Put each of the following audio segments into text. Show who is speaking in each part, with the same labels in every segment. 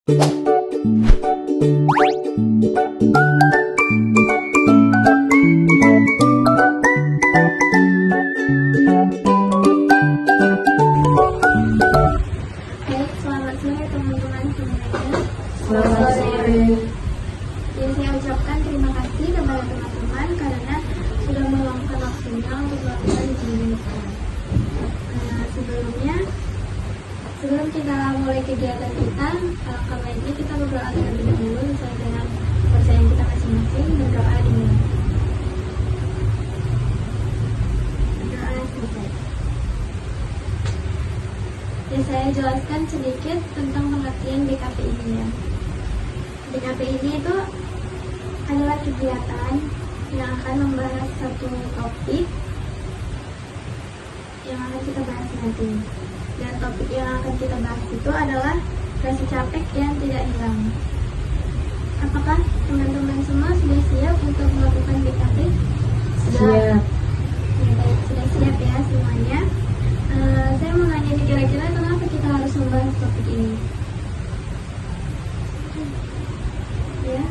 Speaker 1: Selamat sore teman-teman semuanya.
Speaker 2: Selamat sore.
Speaker 1: Jadi saya ucapkan terima kasih kepada teman-teman karena sudah meluangkan waktunya untuk melakukan ujian ini sekarang. Sebelum kita mulai kegiatan kita, alangkah baiknya kita berdoa terlebih dahulu sesuai dengan kepercayaan kita masing-masing. Berdoa dimulai. Berdoa selesai. Ya, saya jelaskan sedikit tentang pengertian BKP ini ya. BKP ini itu adalah kegiatan yang akan membahas satu topik yang akan kita bahas nanti. Dan topik yang akan kita bahas itu adalah rasa capek yang tidak hilang. Apakah teman-teman semua sudah siap untuk melakukan BKP?
Speaker 2: Siap.
Speaker 1: Ya, baik, sudah siap ya semuanya. Saya mau nanya nih, kira-kira kenapa kita harus membahas topik ini? Ya,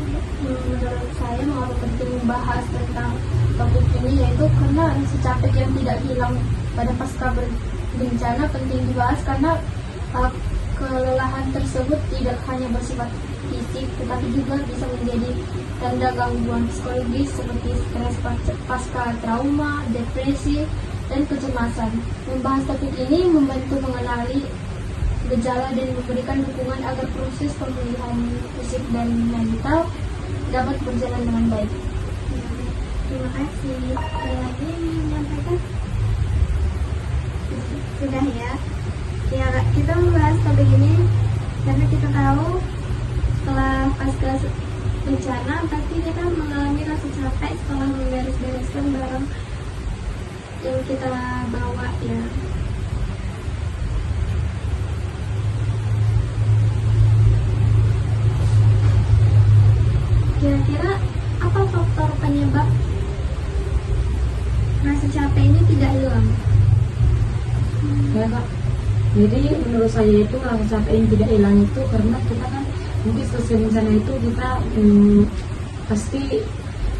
Speaker 1: menurut saya mengapa penting membahas tentang topik ini yaitu karena rasa capek yang tidak hilang pada pasca bencana penting dibahas karena kelelahan tersebut tidak hanya bersifat fisik tetapi juga bisa menjadi tanda gangguan psikologis seperti stres pasca trauma, depresi, dan kecemasan. Membahas topik ini membantu mengenali gejala dan memberikan dukungan agar proses pemulihan fisik dan mental dapat berjalan dengan baik. Terima kasih. Ada lagi yang ingin menyampaikan? Sudah ya. Ya, kita membahas topik ini karena kita tahu setelah pasca bencana pasti kita mengalami rasa capek setelah memberes-bereskan barang yang kita bawa ya. Kira-kira apa faktor penyebab rasa capek ini tidak hilang?
Speaker 2: Ya Kak, jadi menurut saya itu rasa capek yang tidak hilang itu karena kita kan mungkin selesai bencana itu kita pasti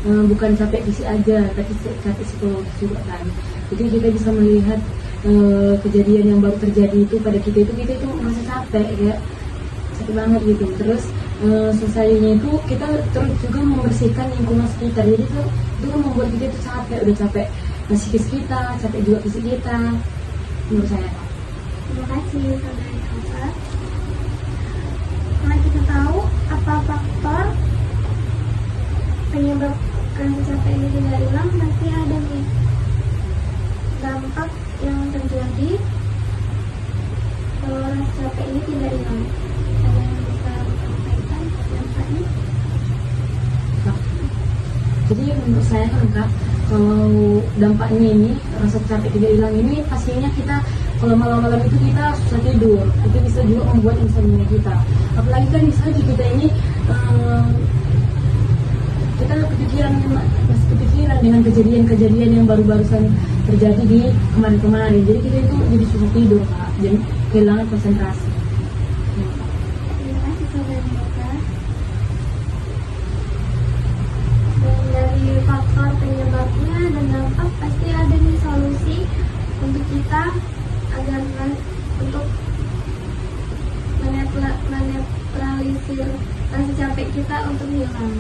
Speaker 2: bukan capek fisik aja, tapi capek psikologis juga kan. Jadi kita bisa melihat kejadian yang baru terjadi itu pada kita itu merasa capek ya, capek banget gitu. Terus selesainya itu kita terus juga membersihkan lingkungan sekitar. Jadi itu kan membuat kita itu capek, udah capek psikis kita, capek juga fisik kita. Menurut saya.
Speaker 1: Terima kasih saudari Elsa. Kalau kita tahu apa faktor penyebab rasa capek ini tidak hilang, pasti ada nih dampak yang terjadi kalau rasa capek ini tidak hilang. Ada yang bisa sampaikan dampaknya?
Speaker 2: Jadi menurut saya kan Kak, kalau dampaknya ini rasa capek tidak hilang ini pastinya kita kalau malam-malam itu kita susah tidur, itu bisa juga membuat insomnia kita. Apalagi kan misalnya kita ini kita masih kepikiran dengan kejadian-kejadian yang baru-barusan terjadi di kemarin-kemarin. Jadi kita itu jadi susah tidur Kak, jadi kehilangan konsentrasi.
Speaker 1: Terima kasih saudari Elsa. Dan dari faktor penyebabnya dan dampak pasti ada nih solusi untuk kita agar untuk menetralisir rasa capek kita untuk hilang.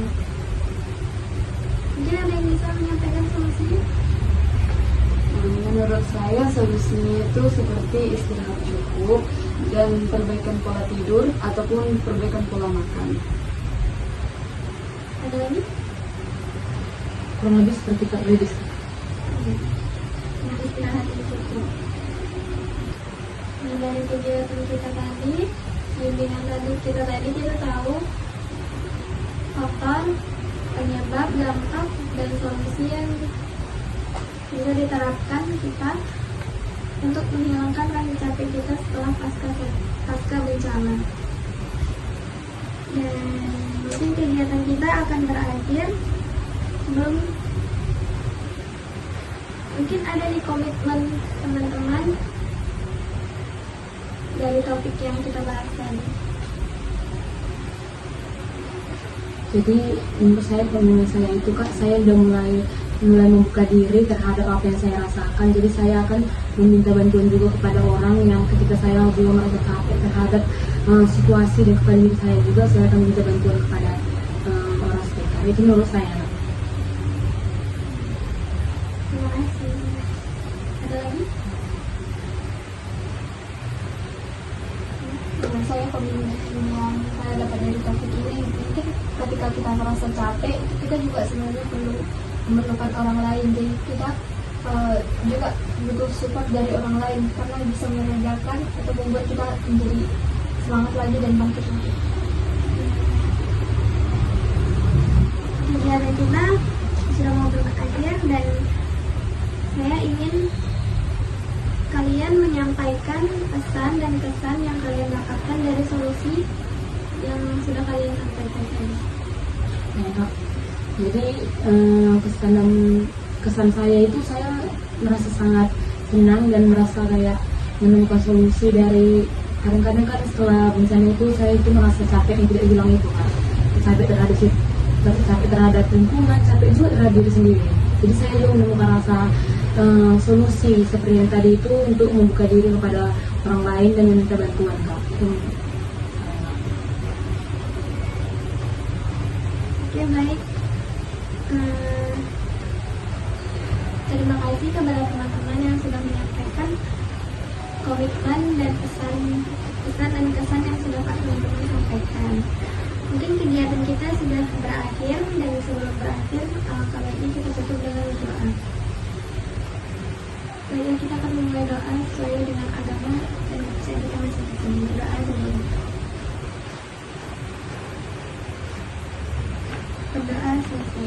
Speaker 1: Mungkin ada yang bisa menyampaikan solusinya?
Speaker 3: Menurut saya solusinya itu seperti istirahat cukup dan perbaikan pola tidur ataupun perbaikan pola makan.
Speaker 1: Ada lagi?
Speaker 2: Kurang lebih seperti Kak Lidis.
Speaker 1: Nah, istirahat yang cukup. Nah, dari kegiatan kita tadi, bimbingan tadi kita tahu faktor, penyebab, dampak, dan solusi yang bisa diterapkan kita untuk menghilangkan rasa capek kita setelah pasca bencana. Dan mungkin kegiatan kita akan berakhir sebelum mungkin ada di komitmen teman-teman dari topik yang kita bahas tadi.
Speaker 2: Jadi menurut saya penyelesaian itu Kak, saya udah mulai membuka diri terhadap apa yang saya rasakan. Jadi saya akan meminta bantuan juga kepada orang yang ketika saya juga merasa capek terhadap situasi dan kepada diri saya juga, saya akan meminta bantuan kepada orang sekitar. Itu menurut saya.
Speaker 1: Terima kasih. Ada lagi? Nah, saya kombinasi yang saya dapat dari topik ini, mungkin ketika kita merasa capek, kita juga sebenarnya perlu memerlukan orang lain. Jadi kita juga butuh support dari orang lain karena bisa meredakan atau membuat kita menjadi semangat lagi dan bangkit lagi.
Speaker 4: Kegiatan kita sudah mau berakhir dan saya ingin kalian menyampaikan pesan dan kesan yang kalian dapatkan dari solusi yang sudah kalian sampaikan tadi.
Speaker 2: Ya, Kak. Jadi kesan saya itu saya merasa sangat senang dan merasa kayak menemukan solusi dari kadang-kadang kan setelah bencana itu saya itu merasa capek yang tidak hilang itu Kak. Capek terhadap lingkungan, capek juga terhadap diri sendiri. Jadi saya juga menemukan rasa solusi seperti yang tadi itu untuk membuka diri kepada orang lain dan meminta bantuan Kak. Itu
Speaker 4: Oke, baik. Terima kasih kepada teman-teman yang sudah menyampaikan komitmen dan pesan dan kesan yang sudah Pak teman-teman sampaikan. Mungkin kegiatan kita sudah berakhir dan sebelum berakhir kali ini kita tutup dengan doa. Baiklah, kita akan memulai doa sesuai dengan agama dan kepercayaan kita masing-masing. Berdoa dulu. Berdoa selesai.